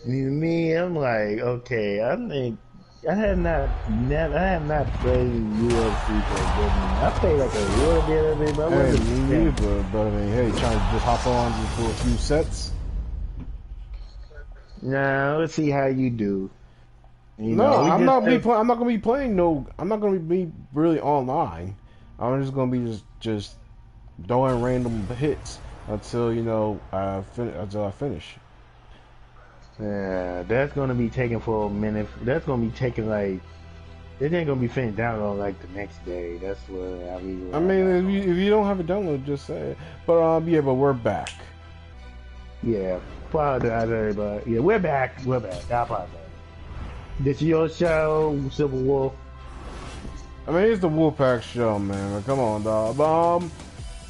Me, I'm like, okay, I think I have not played UFC for a good minute. I played like a little bit of it, but I Hey, wasn't me neither, but I mean, hey, trying to just hop on just do a few sets. Nah, let's see how you do. You No, know, we I'm just not be play I'm not gonna be playing no. I'm not gonna be really online. I'm just gonna be just throwing random hits until until I finish. yeah, that's gonna be taking for a minute. That's gonna be taking like it ain't gonna be finished down on like the next day. That's what I mean. I I'm mean, not if you don't have it downloaded, just say it. But yeah, but we're back. Yeah, apologize, everybody. Yeah, we're back. We're back. I apologize. This is your show, Civil Wolf. I mean, it's the Wolfpack show, man. Come on, dog.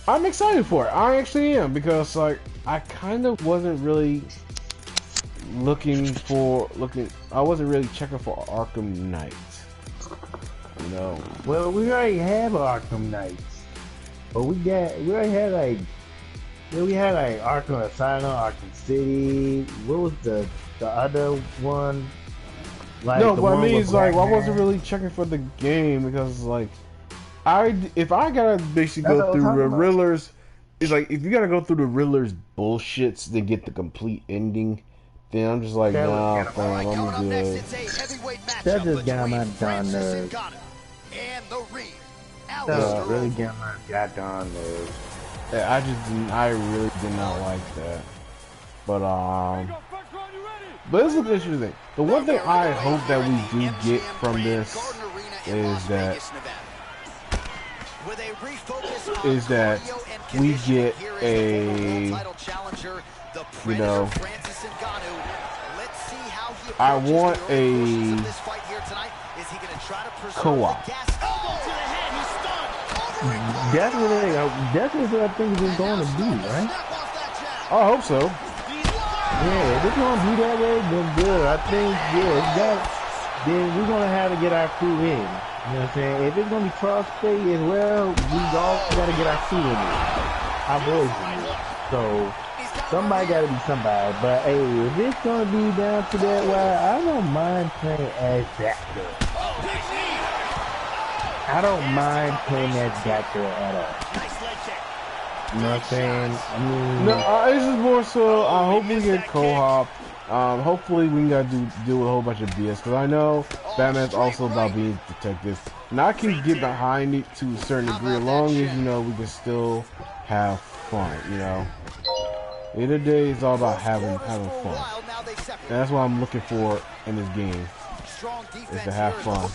I'm excited for it. I actually am because like I kind of wasn't really looking. I wasn't really checking for Arkham Knight. No. Well, we already have Arkham Knights, but we already had like, yeah, we had like Arkham Asylum, Arkham City. What was the other one? Like No, the but I one mean, with it's like I wasn't Batman? really checking for the game because like if I gotta basically That's go what I was through talking the about. Riddler's, it's like if you gotta go through the Riddler's bullshits to get the complete ending, then I'm just like, That was nah, kind of fam, I'm good. that just got my darn nerves. That Yeah, was really got my goddamn nerves. yeah, I really did not like that. But this is the interesting. The one thing I hope that we do get from this is that we get a, you know, I want a co-op. That's what I think it's going to be, right? I hope so. Yeah, if it's gonna be that way, then good. I think then we're gonna have to get our crew in. You know what I'm saying? If it's gonna be cross-play as well, we all gotta get our crew in it. Our boys in it. So somebody gotta be somebody. But hey, if it's gonna be down to that way, I don't mind playing as that girl. I don't mind playing as that girl at all. You know what I'm saying? I mean, No, this is more so. I hope we get co-op. Hopefully we can do a whole bunch of BS because I know Batman's also about being detective, and I can get behind it to a certain degree, as long as we can still have fun. The end of the day, it's all about having fun, and that's what I'm looking for in this game, is to have fun.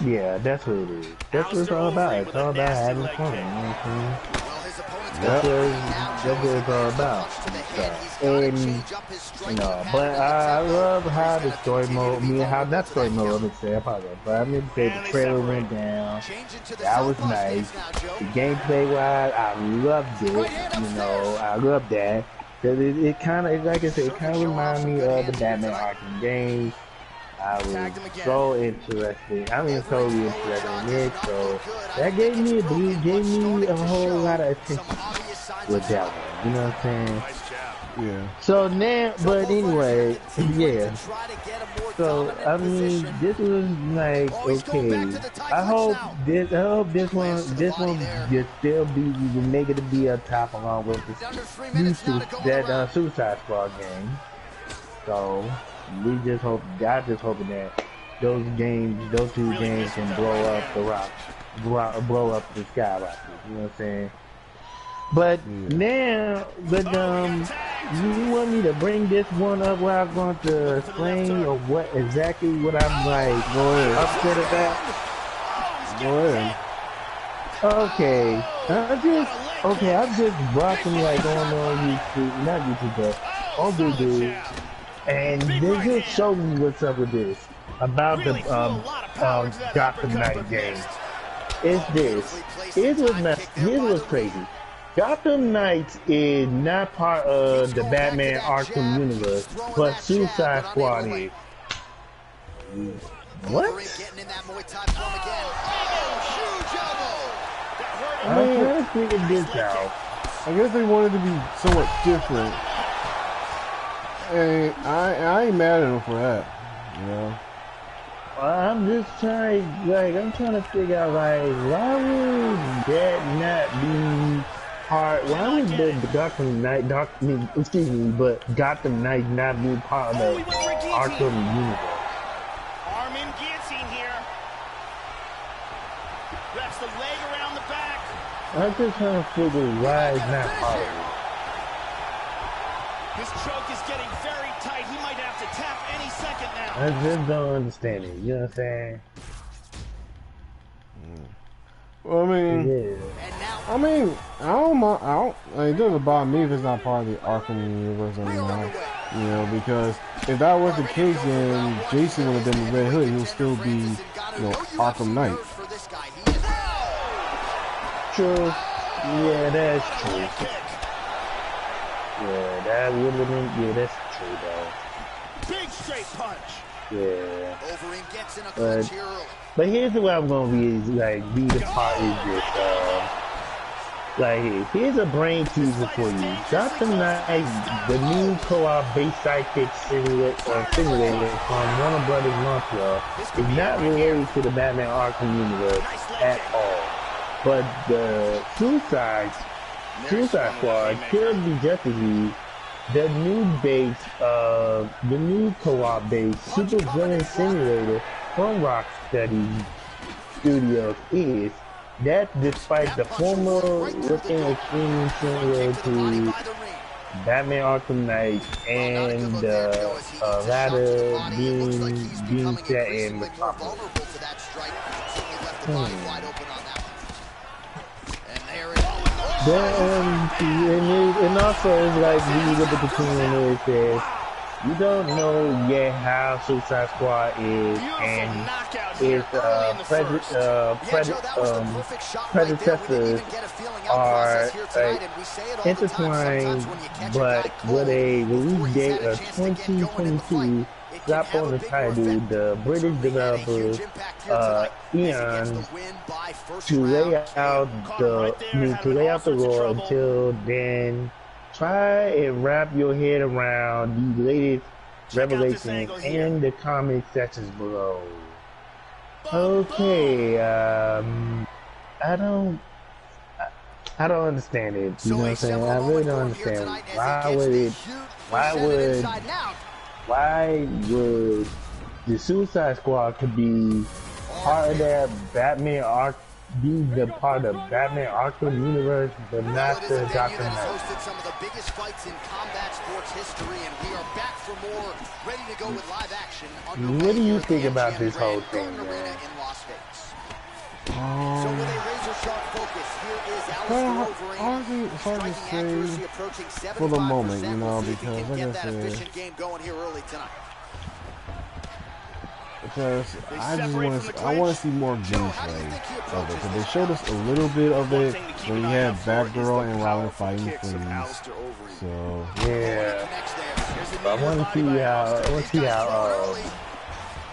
yeah, that's what it is. That's what it's all about. It's all about having fun. You know what I'm saying? That's what it's all about. And but I love how the story mode, not story mode, let me say, I apologize, but I mean to say the trailer went down. That was nice. The gameplay wise, I loved it. I loved that. Cause it kind of, like I said, it kind of reminded me of the Batman Arkham games. I was so interested. I mean, totally interested in it. So that gave me a whole lot of attention with that one. You know what I'm saying? Yeah. So now, but anyway, yeah. So I mean, this was like okay. I hope this one just still will make it to be a top along with that Suicide Squad game. So. I just hoping that those two games can blow up the rock, blow up the sky rocket. You know what I'm saying? But now, you want me to bring this one up where I'm going to explain or what I'm like upset about? Go ahead. Okay, I'm just watching like going on YouTube, not YouTube, but on Google. And they just showed me what's up with this about the Gotham Knight game. Here's what's crazy. Gotham Knights is not part of the Batman Arkham universe, but Suicide Squad is. What? I'm trying to figure this out. I guess they wanted to be somewhat different. And I ain't mad at him for that, you know. I'm just trying, like, I'm trying to figure out, like, why would that not be part? Why would the Gotham Knight, excuse me, but Gotham Knight not be part of the Arkham universe? Arm in guillotine here. Wraps the leg around the back. I'm just trying to figure why it's not part of it. His choke is getting very tight. He might have to tap any second now. I just don't understand it. You know what I'm saying? Well, I mean, yeah. I don't mind. It doesn't bother me if it's not part of the Arkham universe anymore. You know, because if that was the case, then Jason would have been the Red Hood. He would still be, you know, Arkham Knight. True. Yeah, that's true. Yeah, that would have been. Yeah, that's true, though. Big straight punch. Yeah. But here's what I'm gonna be is like be the part is this. Like here's a brain teaser for you. Gotham Knight, the new co-op based sidekick simulator from Warner Brothers Montreal, is not related to the Batman Arkham universe at all. But the Suicide Squad could be Justice League. The new co-op based super villain simulator from Rocksteady Studios is that despite the former looking extremely similar to Batman Arkham Knight and the latter being set in Metropolis. And also it's like when you look at the team and it says you don't know yet how Suicide Squad is and its predecessors are intertwined, but with a release date of 2022 slap on the title, the British developers Eon to lay out the role. Until then, try and wrap your head around the latest revelations in the comment sections below. Okay, I don't understand it. You know what I'm saying? I really don't understand. Why would the Suicide Squad could be part of that Batman be the part of Batman Arkham universe, but not the Gotham Knight? Hosted some of the biggest fights in combat sports history, and we are back for more, ready to go with live action. What do you think about this whole thing, man? So with a razor sharp focus, here is Alistair hard to say for the moment, you know, because like I said, because I want to see more gameplay of it. Because they showed us a little bit of it when we had Batgirl and Robin fighting Freeze. So yeah, I want to see how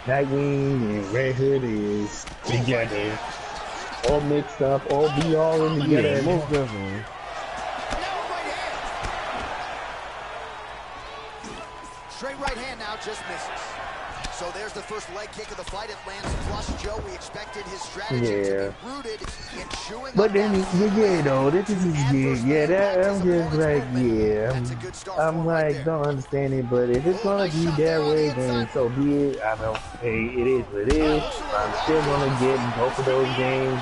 Nightwing and Red Hood is together, all mixed up, all in together. Yeah, most definitely. Straight right hand now, just misses. So there's the first leg kick of the fight. It lands flush. Joe, we expected his strategy to be rooted in chewing. But then, this is I'm just like, I'm like, don't understand it. But if it's gonna be that way, then so be it. I know, hey, it is what it is. I'm still gonna get both of those games,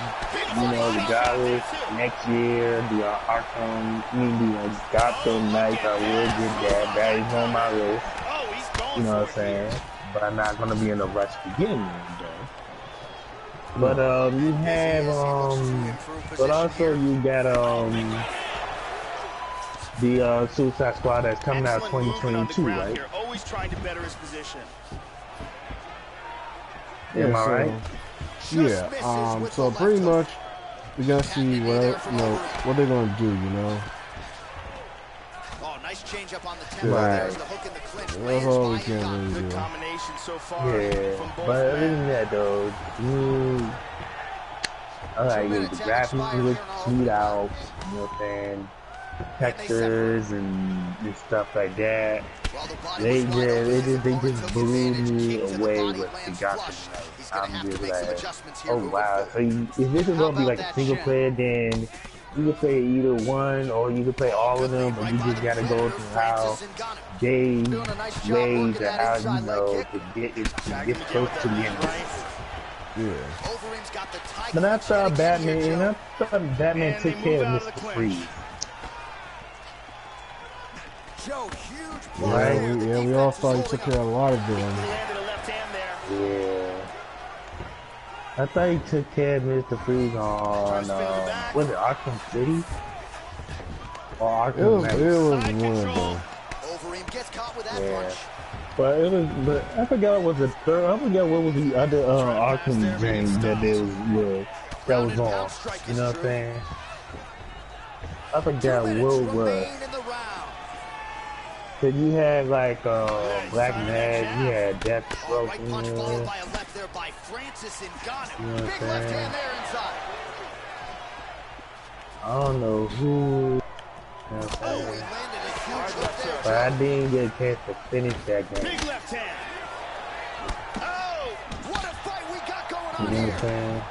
you know, regardless. Next year, the Gotham Knights, I will get that. That is on my list. You know what I'm saying? But I'm not gonna be in a rush to get them though. But you have but also you got the Suicide Squad that's coming out 2022, right? Always trying to better his position. Am I right? Yeah. So pretty much we gotta see what they're gonna do, you know. Nice change up on the tempo. Right. There's the hook in the clinch. That's all we can really do. Good combination so far. Yeah, but other than that though, I like the graphics look sweet out, you know what I'm saying? textures and stuff like that. They just blew me away with the Gotham Knight. I'm just like, oh wow. So if this is gonna be like a single player, then you can play either one or you can play all of them, but you just gotta go through how they ways or how you know to get close to the end. Yeah. But I thought Batman took care of Mr. Freeze. Yeah, we all thought he took care of a lot of them. Yeah. I thought he took care of Mr. Freeze on, was it Arkham City? Or Arkham Knight? It was one of them. Yeah. But I forgot what was the other Arkham game that was on. You know what I'm saying? I forgot what it was. Cause you had like Black Mad, you had Deathstroke in there. You know what I'm saying? I don't know who. You know what I'm saying? But I didn't get a chance to finish that game. Big left hand. Oh, what a fight we got going on. You know what I'm saying?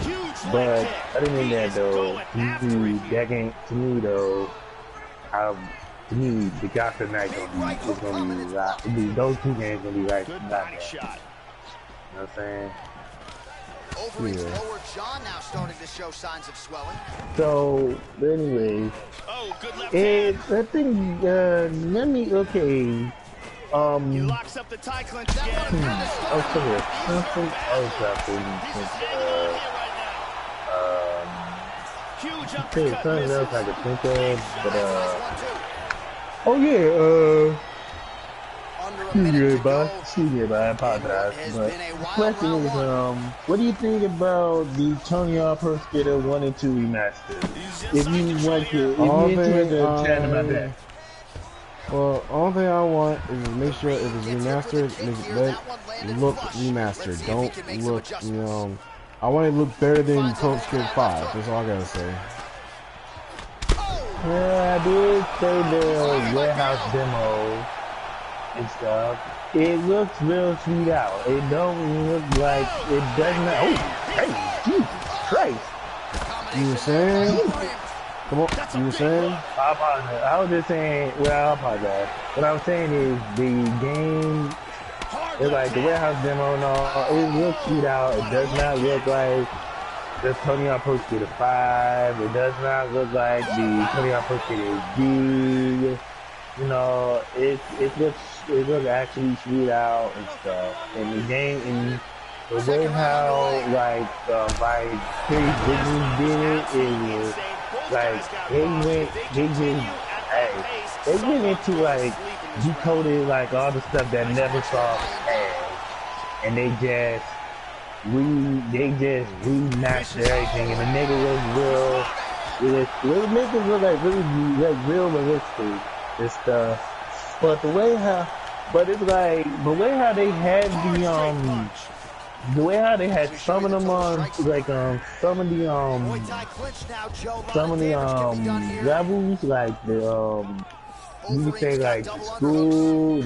Huge but other than that though, that game to me though, to me the Gotham Knight is gonna be a lot. Those two games gonna be right. Good body shot. You know what I'm saying? Overeem's lower jaw now starting to show signs of swelling. So, anyways, I think let me He locks up the tie clinch again. Something else I could think of, but oh yeah, excuse me, I apologize. But the question is, what do you think about the Tony Hawk Pro Skater 1 and 2 remaster? If you want to, chat about that. Well, all thing I want is make sure if it's remastered, let it look remastered. Don't look, I want it to look better than Pro Skater 5. That's all I gotta say. Yeah, I did say the warehouse demo and stuff. It looks real sweet out. It don't look like it does not. Oh, hey, Jesus Christ! You were saying? Come on, you were saying? I apologize. I was just saying. Well, I apologize. What I was saying is the game. It's like the warehouse demo and all. It looks sweet out. It does not look like the Tony Hawk Pro Skater 5. It does not look like the Tony Hawk Pro Skater D. You know, it looks actually sweet out and stuff. And the game, and the way how like Disney did it was like they went into like decoded like all the stuff that Neversoft had, and they just remastered everything, and the nigga was real. It make it look like really real realistic and stuff. But the way how they had the way how they had some of them some of the levels, like the you could say like school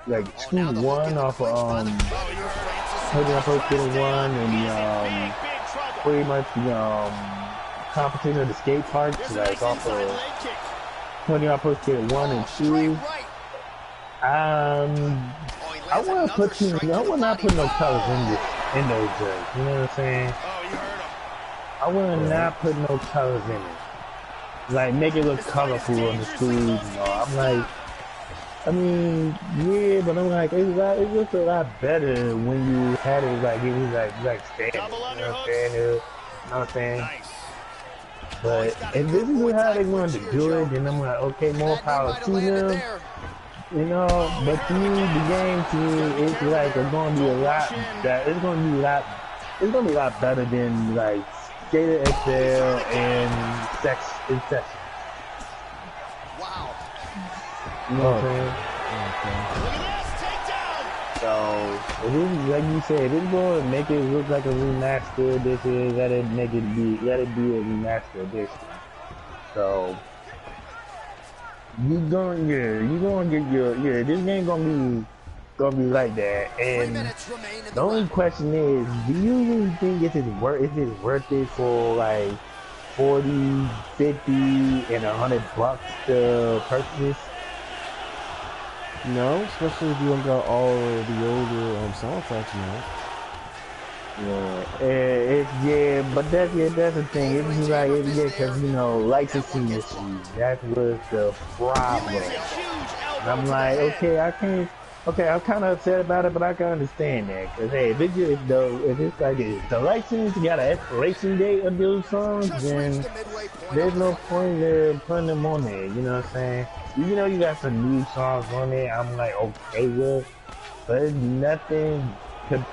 like school 1 off of Tony Hawk Pro Skater 1, and pretty much the competition of the skate parks, like off of Tony Hawk Pro Skater 1 and 2. I want to put I will not put no colors in those jerseys. You know what I'm saying? I will not put no colors in it. Like make it look colorful on the schools and all. I'm like, I mean, yeah, but I'm like, it looks a lot better when you had it like it was like standing. You know what I'm saying? You know what I'm saying? But if this is how they wanted to do it, then I'm like, okay, more power to them. You know, but to me, the game to me, it's like it's gonna be a lot. It's gonna be a lot better than like Skater XL and Section. Wow. You know what I'm saying? So, if it's, like you said, if it's going to make it look like a remaster edition, let it be a remaster edition. So you gonna get your this game gonna be like that. And the only question is, do you really think is it worth it for like 40, 50, and $100 to purchase? No, especially if you don't got all of the older soundtracks now. Yeah, but that's the thing. It's just like because licensing issues. That was the problem. And I'm like, okay, I'm kind of upset about it, but I can understand that. Cause hey, if it's like the license got an expiration date of those songs, then there's no point in putting them on there. You know what I'm saying? You got some new songs on there. I'm like, okay, well, but it's nothing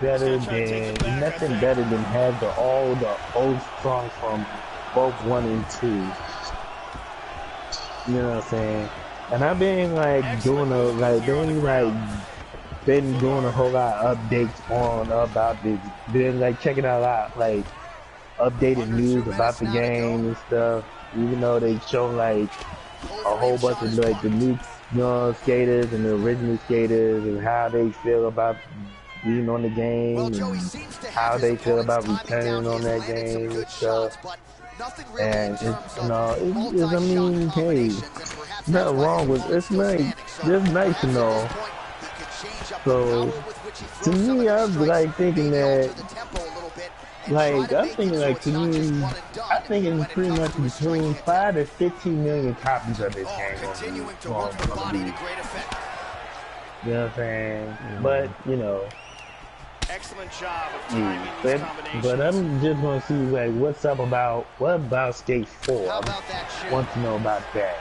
better than have all the old songs from both 1 and 2. You know what I'm saying? And I've been been doing a whole lot of updates about this. Been like checking out a lot like updated news about the game and stuff. Even though they show like a whole bunch of like the new skaters and the original skaters and how they feel about being on the game and how they feel about returning on that game and stuff. And it's, I mean, hey, nothing wrong with it's nice. It's nice to know. So to me, I'm like thinking that, like I'm thinking like to me, I think it's pretty much between 5 to 15 million copies of this game on be. You know what I'm saying? But excellent job of timing these combinations. But I'm just gonna see like what about Skate 4? I want to know about that.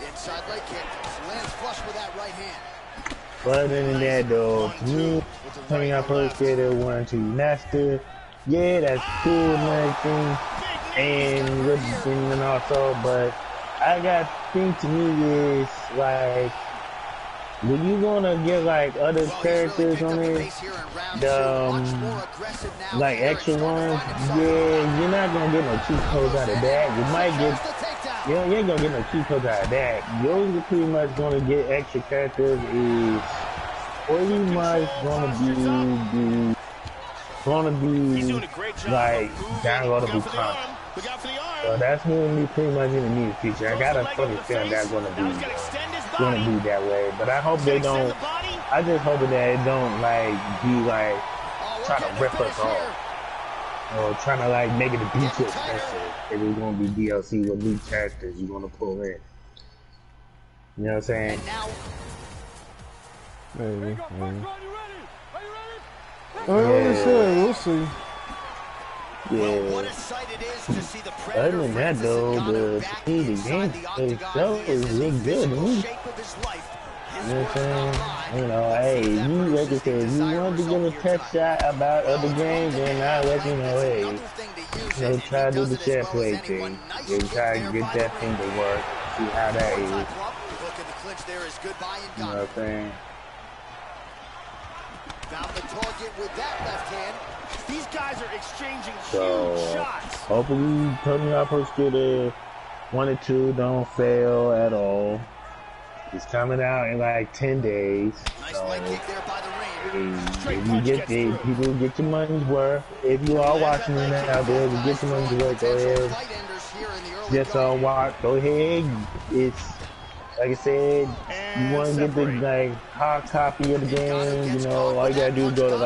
Inside leg kick, lands flush with that right hand. But other than that though, to me, playing out Pro Skater 1 2 Master, yeah, that's cool and everything, and also, but I got thing to me is like, when you gonna get like other characters on it, like extra ones, yeah, you're not gonna get no cheat codes out of that. You might get, you ain't gonna get no cheat codes out of that. You're pretty much gonna get extra characters is pretty much gonna be like downloadable content. So that's gonna be pretty much in the near future. I got a funny feeling that's gonna be that way, but I hope they don't. I just hope that it don't like be like trying to rip us off or trying to like make it a be too expensive. If it's gonna be DLC with new characters you're gonna pull in. You know what I'm saying? Maybe. We'll see. Yeah. Other than that though, the speed of the game itself is really good to me. You know what I'm saying? Hey, you like I said, if you want to give a test shot about other games, then I let you know, hey, try to do the share play thing. You try to get that thing to work, see how that is. You know what I'm saying? Found the target with that left hand. These guys are exchanging huge shots. Hopefully, Tony Pro Skater 1 and 2 don't fail at all. It's coming out in like 10 days. Nice leg kick there by the ring. If you get people get your money's worth. If you are watching it out there, you get your money's worth. Go ahead. Just watch. Go ahead. It's like I said. You want to get the like hard copy of the game. All you gotta do is go to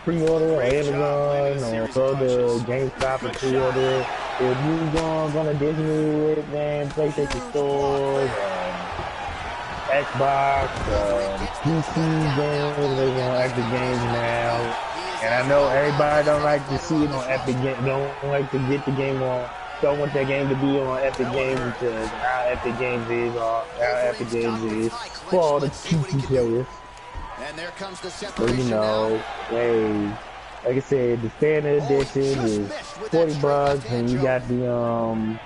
pre-order or Amazon or go to GameStop and pre-order. If you go to Disney with PlayStation stores, Xbox, PC games, they're on Epic Games now. And I know everybody don't like to see it on Epic Games, don't like to get the game on, don't want that game to be on Epic Games because how Epic Games is for all the PC players. And there comes the separation hey, like I said, the standard edition is $40, and you got the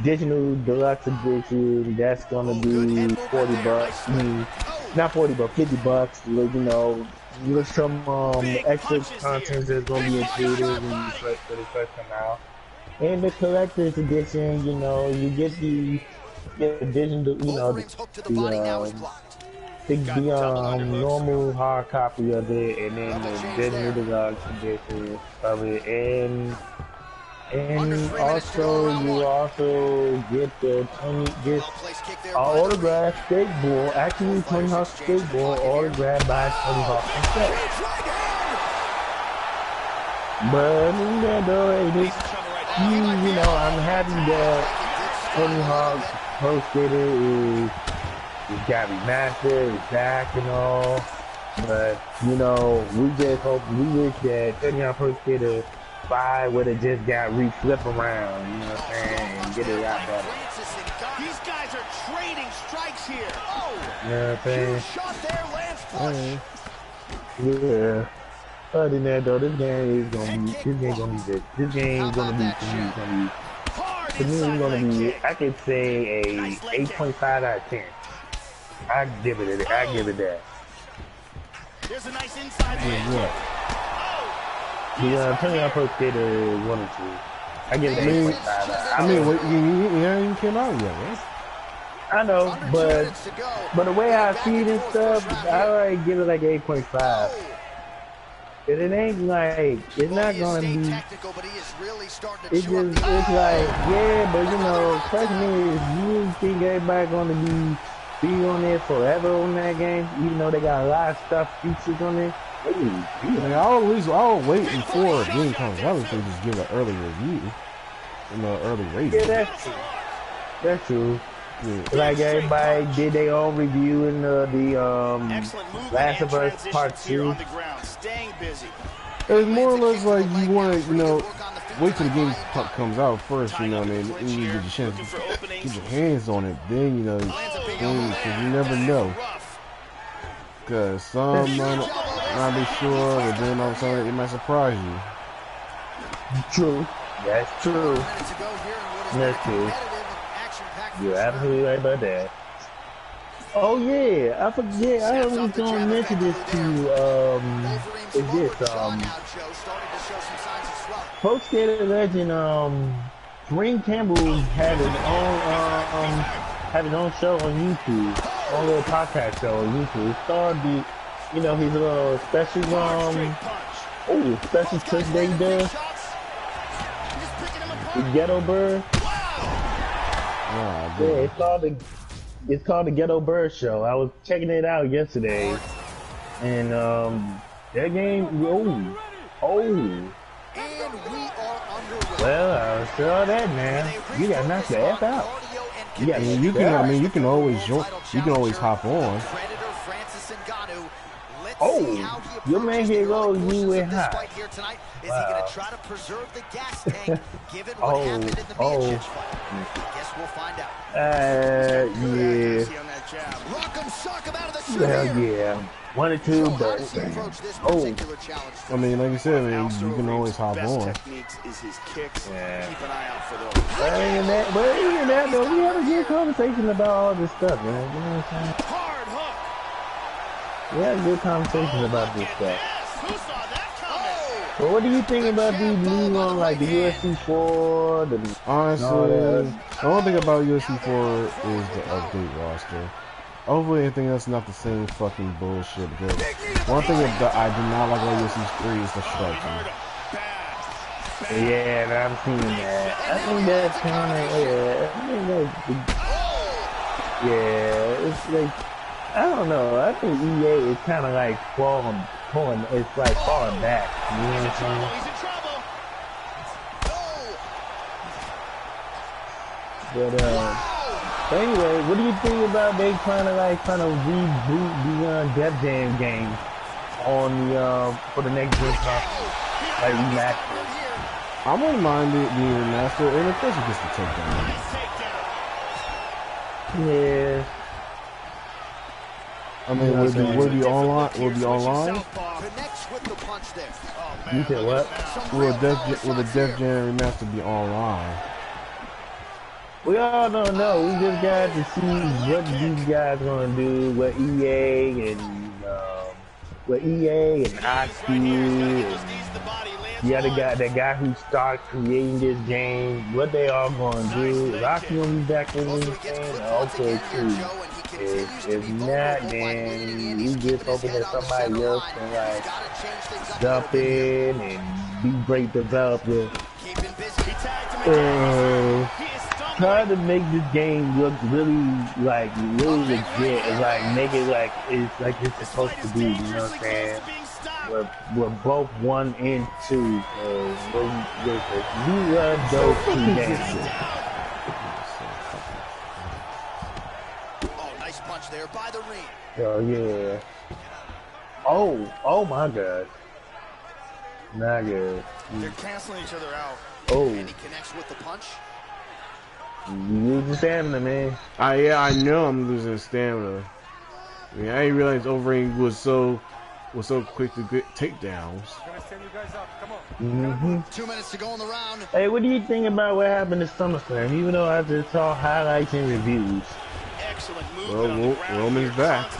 digital deluxe edition. That's gonna be $40. Not 40, but $50. With some extra content that's gonna be included when you first come out. in the collector's edition, you know, you get the edition, you know, the normal hard copy of it, and then the digital deluxe edition of it, and also you also get the autographed skateboard, actually Tony Hawk skateboard autographed by Tony Hawk himself. But you know, I'm happy that Tony Hawk Pro Skater is got remastered, it's back and all. But you know, we wish that Tony Hawk Pro Skater 5 would have just got reflip around, you know what I'm saying, and get it out better. These guys are trading strikes here. Oh, you know what I'm saying? Shot there, lands flush. Yeah. Other than that though, this game is gonna be for me, I could say a 8.5 out of 10. I give it that. There's a nice inside leg. Yeah, Tony Hawk Pro Skater 1 and 2. I give it 8.5. I mean, you ain't even came out yet, right? I know, but the way I see it and stuff, I already give it like 8.5. It ain't like, it's not gonna be, it's like, yeah, but you know, question is, you think everybody gonna be on there forever on that game, even though they got a lot of stuff, features on it? I mean, I'll wait before a game comes out if they just give an early review, you know, early rating. Yeah, that's true. Yeah. Like everybody did their own review in the Last of Us Part 2. It's more or less like you want to, you know, wait till the game comes out first, you know what I mean, and you get your chance to get your hands on it, then, you know, because you never know. Because some might be sure, but then all of a sudden it might surprise you. True. That's true. That's true. You're absolutely right about that. Oh yeah, I forget. I was going to mention this to you. Pro Skater Legend. Green Campbell had his own show on YouTube, a little podcast show on YouTube. It started the, you know, his little special special trick that he does. The Ghetto Bird. Yeah, it's called the Ghetto Bird Show. I was checking it out yesterday, and that game, well, I saw that, man. You got knocked the F out. You can always hop on. Oh, your man here goes you with hot. Is he going to try to preserve the gas tank, given what happened in the Guess we'll find out. Yeah. Well, yeah. 1 or 2, but I mean, like you said, man, you can always hop on. Yeah. But even that, though, we have a good conversation about all this stuff, man. You know what I'm saying? We had a good conversation about this stuff. Well, what do you think about these new ones, like the UFC 4? Honestly, the only thing about UFC 4 is the update roster. Hopefully anything else not the same fucking bullshit. Because one thing that I do not like about UFC 3 is the striking. Yeah, I'm seeing that. I think that's kind of, it's like, I don't know. I think EA is kind of like falling back. You know what I'm saying? But anyway, what do you think about they trying to reboot the Def Jam game on the for the next gen console, like remastered? I wouldn't mind it being remastered, and of course it gets the takedown. Yeah. I mean, will it be online? Will it be online? You said what? Will the Def Jam remaster be online? We all don't know. We just got to see what these guys gonna do. What EA and Oxy and the other guy, the guy who started creating this game, what they all gonna do? Rocky gonna be back in this game? Okay, cool. If not, then we just hoping that somebody else can like jump in and be great developer. Try to make this game look really legit and like make it like it's supposed to be, you know what I'm saying? We're both 1 and 2, we love those 2 games. Oh, nice punch there by the ring. Oh yeah. Oh my god. Not good. They're canceling each other out. Oh. And he connects with the punch. You losing stamina, man. Yeah, I know I'm losing stamina. I mean, I didn't realize Overeem was so quick to get takedowns. Mm-hmm. 2 minutes to go in the round. Hey, what do you think about what happened to SummerSlam? Even though I just saw highlights and reviews. Excellent Well, Roman's back.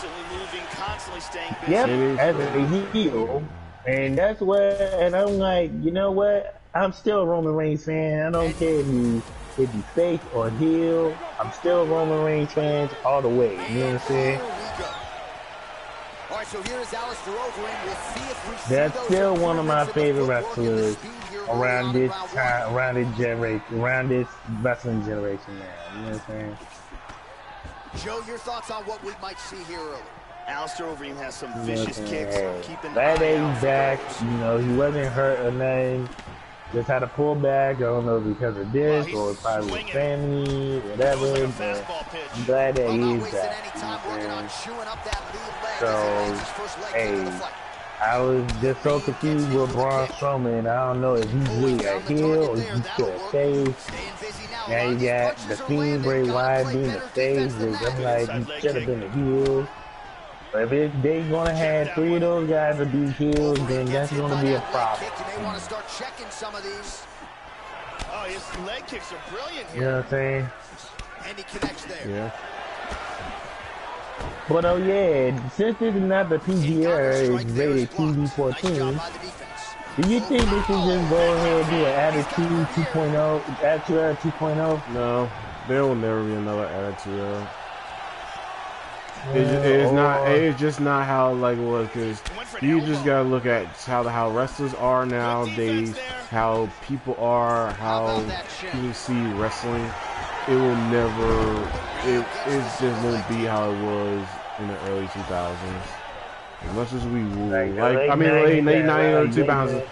Constantly staying busy. Yep, as a heel. And that's what, and I'm like, you know what? I'm still a Roman Reigns fan. I don't care if you fake or heel. I'm still a Roman Reigns fan all the way. You know what I'm saying? All right, so here is Alistair Overeem. We'll see if we see That's those still one of my improvements in the favorite footwork and the wrestlers speed here around early this on in round time, one. around this generation, around this wrestling generation now. You know what I'm saying? Joe, your thoughts on what we might see here early? Alistair Overeem has some You know vicious what I'm kicks. saying? Keep an Glad eye that out he's for back. those. You know, he wasn't hurt or nothing. Just had to pull back. I don't know because of this or probably his family, whatever. But I'm glad that Well, he not is wasting back. any You know time what working I'm on saying? chewing up that lead leg So, as he lands his first leg kick of the hey, fight. I was just so confused with Braun Strowman. I don't know if he's really a heel or he's still a face. Staying busy now. Now you got the Fiend Bray Wyatt being the face, which I'm like, he should have been a heel. But if they gonna have 3 of those guys to be heels, then that's gonna be a problem. You may want to start checking some of these. Oh, his leg kicks are brilliant You here. know what I'm saying? And he connects there. Yeah. But oh yeah, since this is not the PG era, it's rated PG-14. Do you think they should just go ahead and do an Attitude 2.0, Attitude Era 2.0? No, there will never be another Attitude Era. It's just not how like it was, because you just gotta look at how wrestlers are nowadays, how people are, how people see wrestling. It will never, it just won't be how it was in the early 2000s. As much as we would late 90s or 2000s,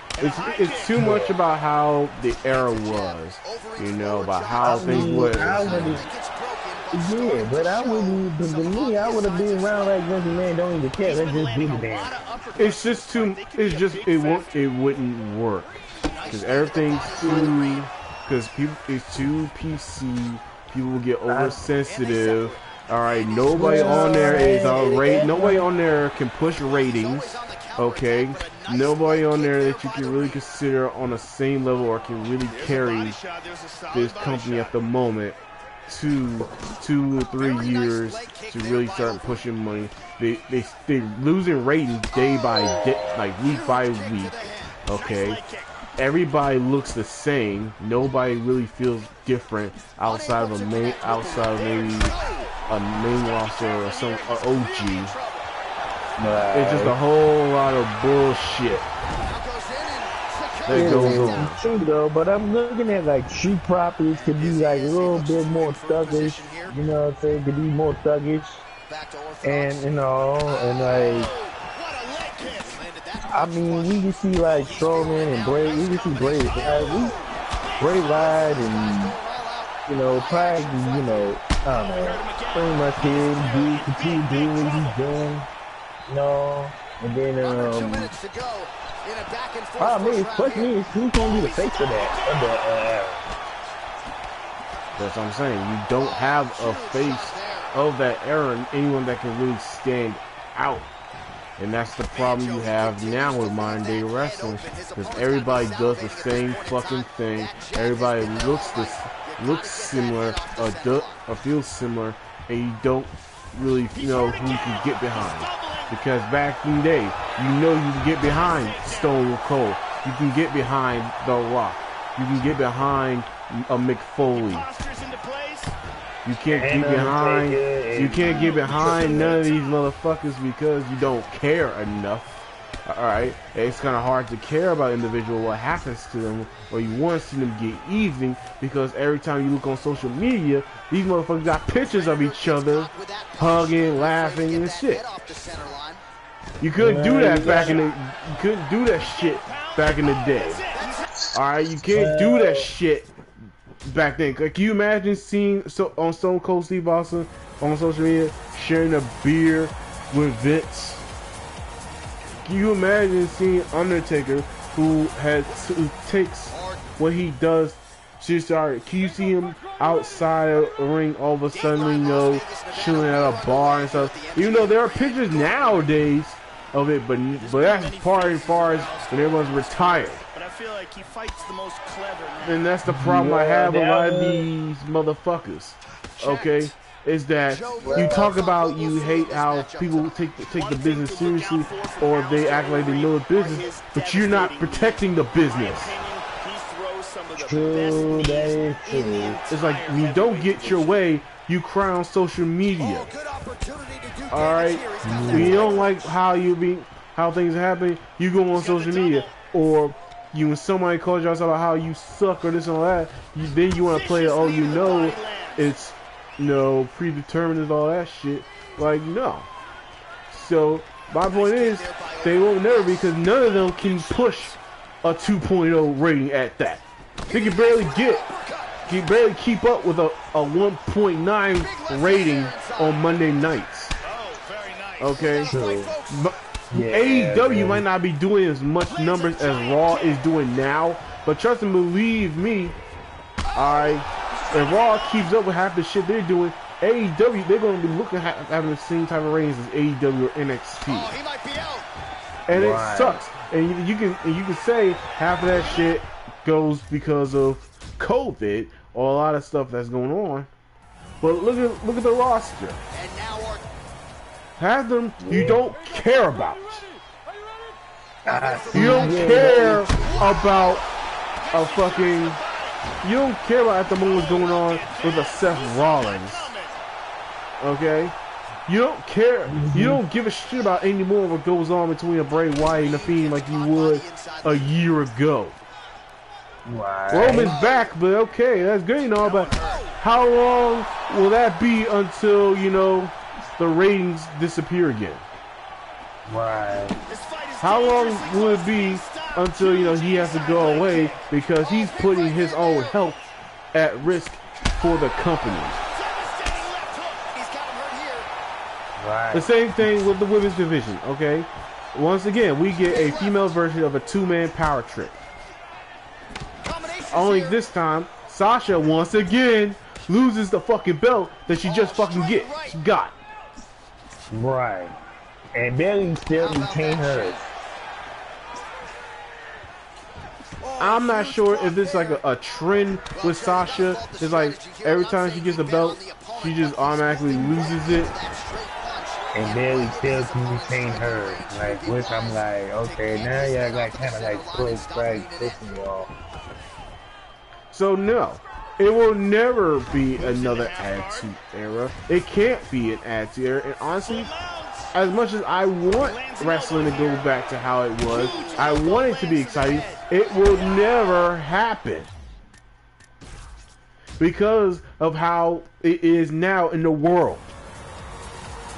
it's too much about how the era was, you know, about how things were. Yeah, but I wouldn't. But to me, I would have been around like Vince McMahon. Don't even care. Let's just do the damn. It's just too. It's just it won't. It wouldn't work because everything's too. Because people, it's too PC. People will get oversensitive. All right, nobody on there is nobody on there can push ratings. Okay, nobody on there that you can really consider on the same level or can really carry this company at the moment. 2 or 3 years to really start pushing money. They're losing ratings day by day, like week by week. Okay, everybody looks the same. Nobody really feels different outside of maybe a main roster or some OG. It's just a whole lot of bullshit that goes on. True though, but I'm looking at like street properties could be like a little bit more thuggish, you know what I'm saying? Could be more thuggish, and you know, and like, I mean, we can see like Strowman and Bray, we can see Bray Wyatt and, you know, probably, you know, I don't know, pretty much continue doing what he's doing, you know, and then, question is, who's gonna be the face of that? That's what I'm saying. You don't have a face of that era and anyone that can really stand out. And that's the problem you have now with modern day wrestling, because everybody does the same fucking thing. Everybody looks similar or feels similar, and you don't really know who you can get behind. Because back in the day, you know you can get behind Stone Cold. You can get behind The Rock. You can get behind a Mick Foley. You can't get behind. You can't get behind none of these motherfuckers because you don't care enough. Alright, it's kind of hard to care about individual what happens to them, or you want to see them get even, because every time you look on social media, these motherfuckers got pictures of each other, hugging, laughing, and shit. You couldn't do that back in the. You couldn't do that shit back in the day. Alright, you can't do that shit back then. Like, can you imagine seeing on Stone Cold Steve Austin on social media sharing a beer with Vince? Can you imagine seeing Undertaker, who takes what he does seriously? Can you see him outside of the ring all of a sudden, you know, chilling at a bar and stuff? Even though there are pictures nowadays of it, but that's far as when everyone's retired. But I feel like he fights the most clever, man. And that's the problem I have with a lot of these motherfuckers. Okay? Is that you talk about you hate how people take the business seriously, or they act like they know the business, but you're not protecting the business. True, that is true. It's like when you don't get your way, you cry on social media. Alright? When you don't like how things happen, you go on social media. Or when somebody calls you out about how you suck or this and all that, then you want to play, oh, you know, it's, you know, predetermined and all that shit. Like, no. So my point is, they won't never, because none of them can push a 2.0 rating at that. They can barely keep up with a 1.9 rating on Monday nights. Okay, but AEW might not be doing as much numbers as Raw is doing now, but trust and believe me, if Raw keeps up with half the shit they're doing, AEW, they're going to be looking at having the same type of ratings as AEW or NXT. And it sucks. And you can say half of that shit goes because of COVID or a lot of stuff that's going on. But look at the roster. Half them you don't care about. You don't care about a fucking. You don't care about at the moment what's going on with a Seth Rollins. Okay? You don't care. You don't give a shit about any more of what goes on between a Bray Wyatt and the Fiend like you would a year ago. Right. Roman's back, but okay, that's good and all, but how long will that be until, you know, the ratings disappear again? Right. How long will it be until, you know, he has to go away because he's putting his own health at risk for the company? Right. The same thing with the women's division, okay? Once again, we get a female version of a two-man power trip. Only this time, Sasha once again loses the fucking belt that she just fucking got. Right. And Bailey still retained hers. I'm not sure if this is like a trend with Sasha. It's like every time she gets a belt, she just automatically loses it. And Bailey still can retain hers. Like, which I'm like, okay, now y'all got kind of like close strike pushing y'all. So no, it will never be another Attitude Era. It can't be an Attitude Era. And honestly, as much as I want wrestling to go back to how it was, I want it to be exciting, it will never happen. Because of how it is now in the world.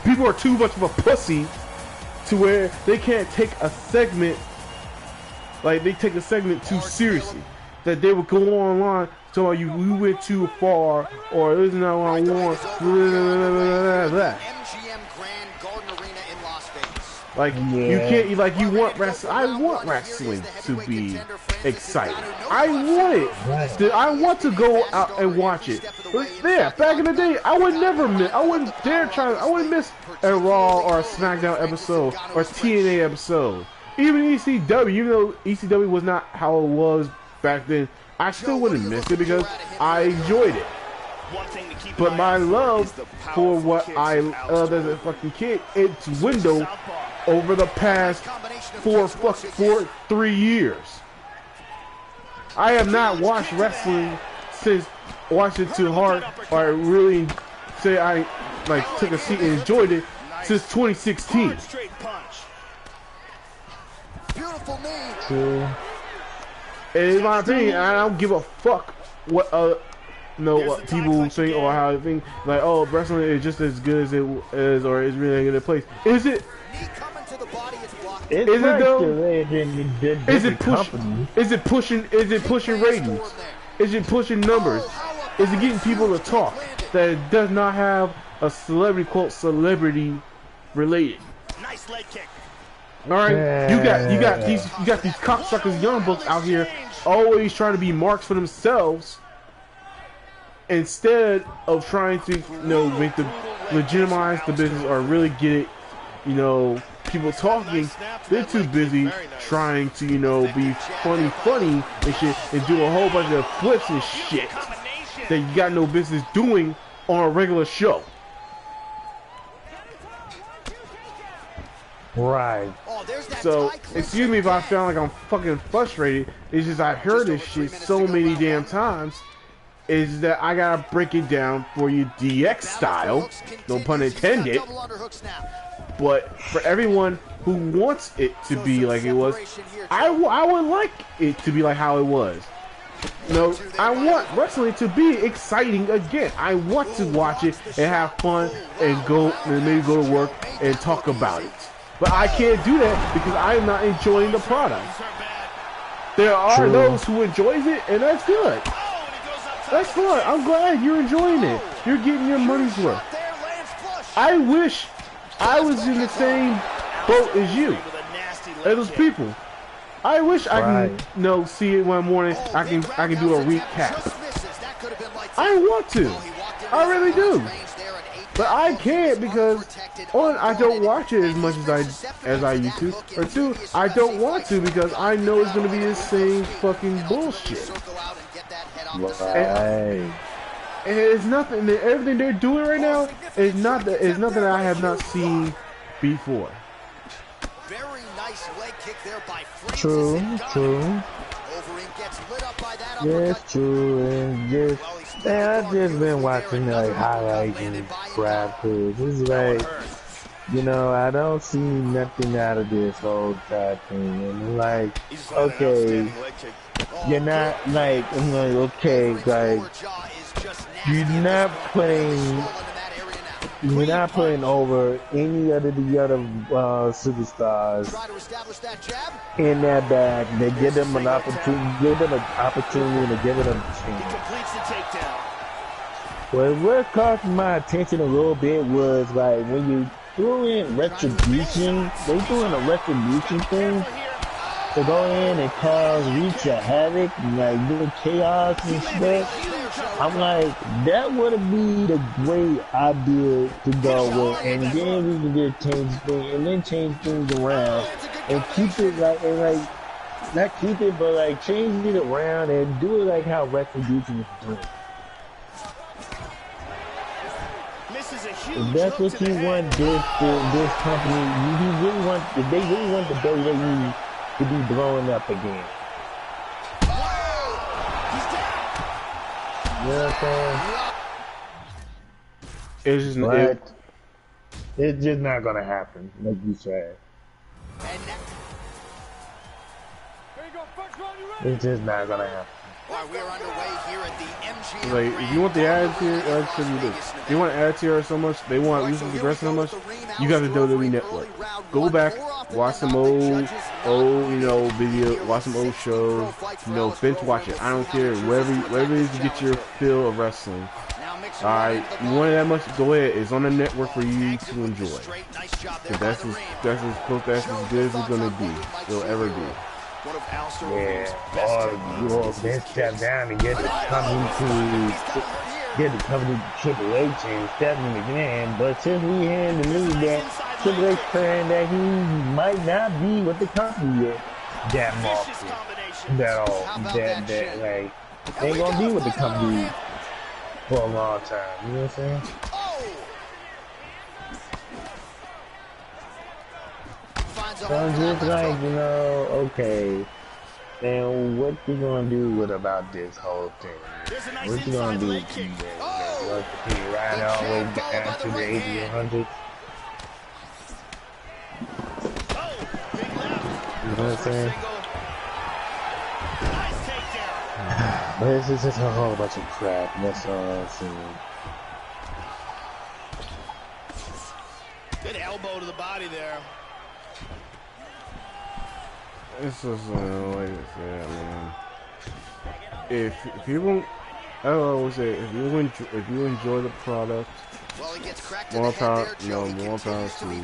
People are too much of a pussy to where they can't take a segment, like they take a segment too seriously. That they would go online so you went too far, or this is not what I want. Like you can't, like you want wrestling. I want wrestling to be exciting. I want it. I want to go out and watch it. But yeah, back in the day, I would never miss. I wouldn't dare try. I wouldn't miss a Raw or a SmackDown episode or a TNA episode. Even ECW, even though ECW was not how it was back then, I still wouldn't miss it because I enjoyed it. But my love for what I loved as a fucking kid, it's dwindled over the past 3 years. I have not watched wrestling since watched it too hard, or I really say I like took a seat and enjoyed it since 2016. Beautiful knee. True. In my opinion, I don't give a fuck what what people think or how they think. Like, oh, wrestling is just as good as it is, or is really a good place. Is it? Knee coming to the body, it's blocked. It's Is it though? Is it pushing? Is it pushing ratings? Is it pushing numbers? Is it getting people to talk that it does not have a celebrity quote celebrity related? Nice leg kick. All right, you got these cocksuckers, young bucks out here always trying to be marks for themselves instead of trying to make the legitimize the business or really get it, people talking. They're too busy trying to be funny and shit and do a whole bunch of flips and shit that you got no business doing on a regular show. Right. So, excuse me if I sound like I'm fucking frustrated. It's just I heard this shit so many damn times. Is that I gotta break it down for you DX style, no pun intended. But for everyone who wants it to be like it was, I would like it to be like how it was. No, I want wrestling to be exciting again. I want to watch it and have fun and maybe go to work and talk about it. But I can't do that because I am not enjoying the product. There are those who enjoys it, and that's good. That's fun. I'm glad you're enjoying it. You're getting your money's worth. I wish I was in the same boat as you, as those people. I wish I can see it one morning. I can do a recap. I want to. I really do. But I can't because one, I don't watch it as much as I used to, or two, I don't want to because I know it's gonna be the same fucking bullshit. And it's nothing. Everything they're doing right now is nothing that I have not seen before. Very nice leg kick there by True. Yes, true, and just I've just been watching like highlights and crap too. It's like, I don't see nothing out of this whole entire thing, and like, okay, you're not like, I'm like, okay, like, you're not putting over any of the other superstars in that bag. They give them an opportunity, and they give them a chance. Well, what caught my attention a little bit was like when you threw in retribution. They doing a retribution thing to go in and cause wreaks of havoc and like do chaos and shit. I'm like, that would be the great idea to go with, and then we can just change things around and keep it not keep it, but like change it around and do it like how Retribution is doing. If that's what you want this company, if they really want the WWE to be blowing up again. You know what I'm saying? It's just not gonna happen, like you said. It's just not gonna happen. We're underway here at the MGM. Like, if you want the attitude, if you want attitude so much, they want Ruthless Aggression so much, you got the WWE Network. Go back, watch some old, video, watch some old shows, binge watch it. I don't care, wherever it is to get your feel of wrestling. Alright, you want it that much, go ahead. It's on the network for you to enjoy. That's as close to as good as it's gonna be. It'll ever be. Or then step down and get the company to Triple H and Stephanie McMahon. But since we hear in the news that Triple H saying that he might not be with the company yet, that ain't gonna be with the company for a long time. You know what I'm saying? So I'm just like, okay, And what you gonna do about this whole thing? What you gonna do? You gonna continue riding all the way down to the 1800s? You know what I'm saying? But it's just a whole bunch of crap. That's all I'm saying. Good elbow to the body there. It's just like I said, man. If people, I always say, if you enjoy the product, more power, more power to you.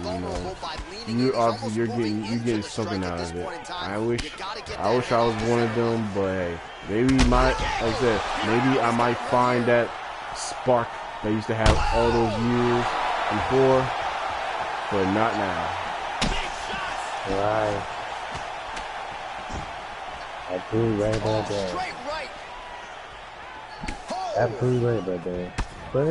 You obviously you're getting something out of it. I wish I was one of them, but hey, maybe like I said, maybe I might find that spark that I used to have all those years before, but not now. Right. Absolutely right about that. Absolutely right about that. But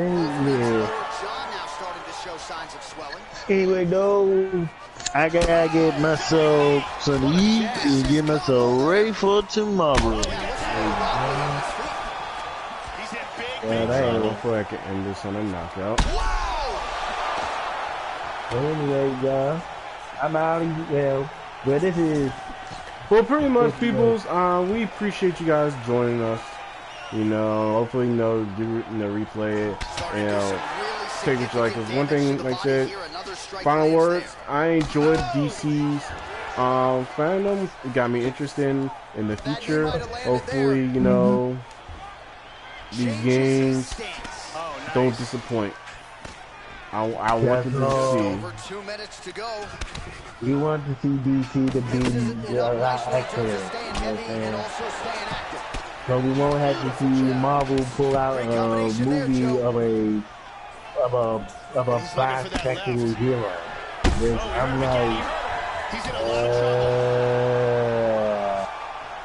anyway, though, I gotta get myself some to eat and get myself ready for tomorrow. Before I can end this on a knockout. But anyway, y'all, I'm out of here. Well, this is. Well, pretty much, peoples. We appreciate you guys joining us. Hopefully, replay it. Take what you like. Cause one thing, like I said, final words. I enjoyed DC's fandom. It got me interested in the future. Hopefully, these games don't disappoint. I want them to see. We want to see DC to be a lot active, you know what I'm saying? So we won't have to see Marvel pull out a movie of a bisexual hero. Which I'm like,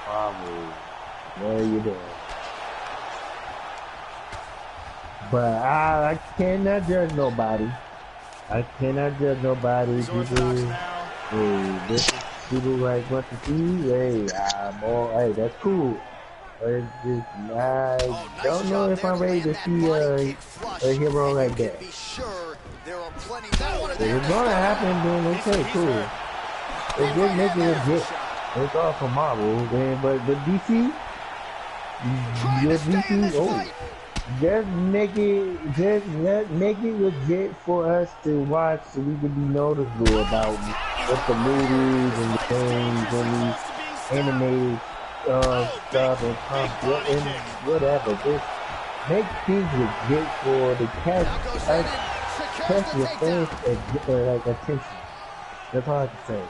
Marvel, what are you doing? But I cannot judge nobody. I cannot judge nobody. People like want to see. Hey, hey, that's cool. But it's just, I don't know if I'm ready to see a hero like that. If it's gonna happen, then okay, cool. It's just make it legit. It's all for Marvel, man. But DC, just make it legit for us to watch, so we can be noticeable about what the movies and the games and the animated stuff and whatever. Just make things legit for the catch your fans like attention. That's all I can say.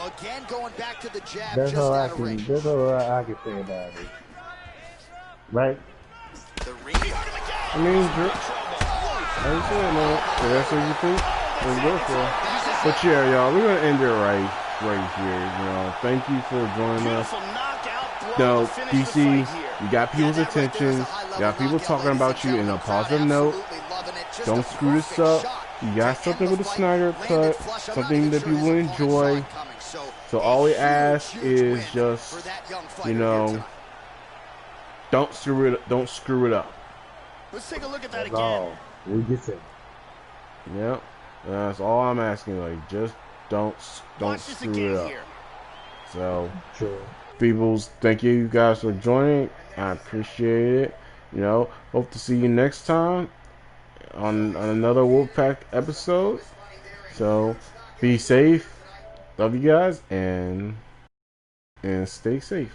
Again, going back to the jab. That's all I can say about it. Right? I mean, that's what you think. Let's go for it. But yeah, y'all, we're gonna end it right here. Thank you for joining us. DC, you got people's attention. You got people talking about you in a positive note. Don't screw this up. You got something with a Snyder cut, something that people enjoy. So all we ask is just, don't screw it up. Let's take a look at that again. We just said. Yep. That's all I'm asking. Like, just don't screw it up. So, peoples, thank you guys for joining. I appreciate it. Hope to see you next time on another Wolfpack episode. So, be safe. Love you guys and stay safe.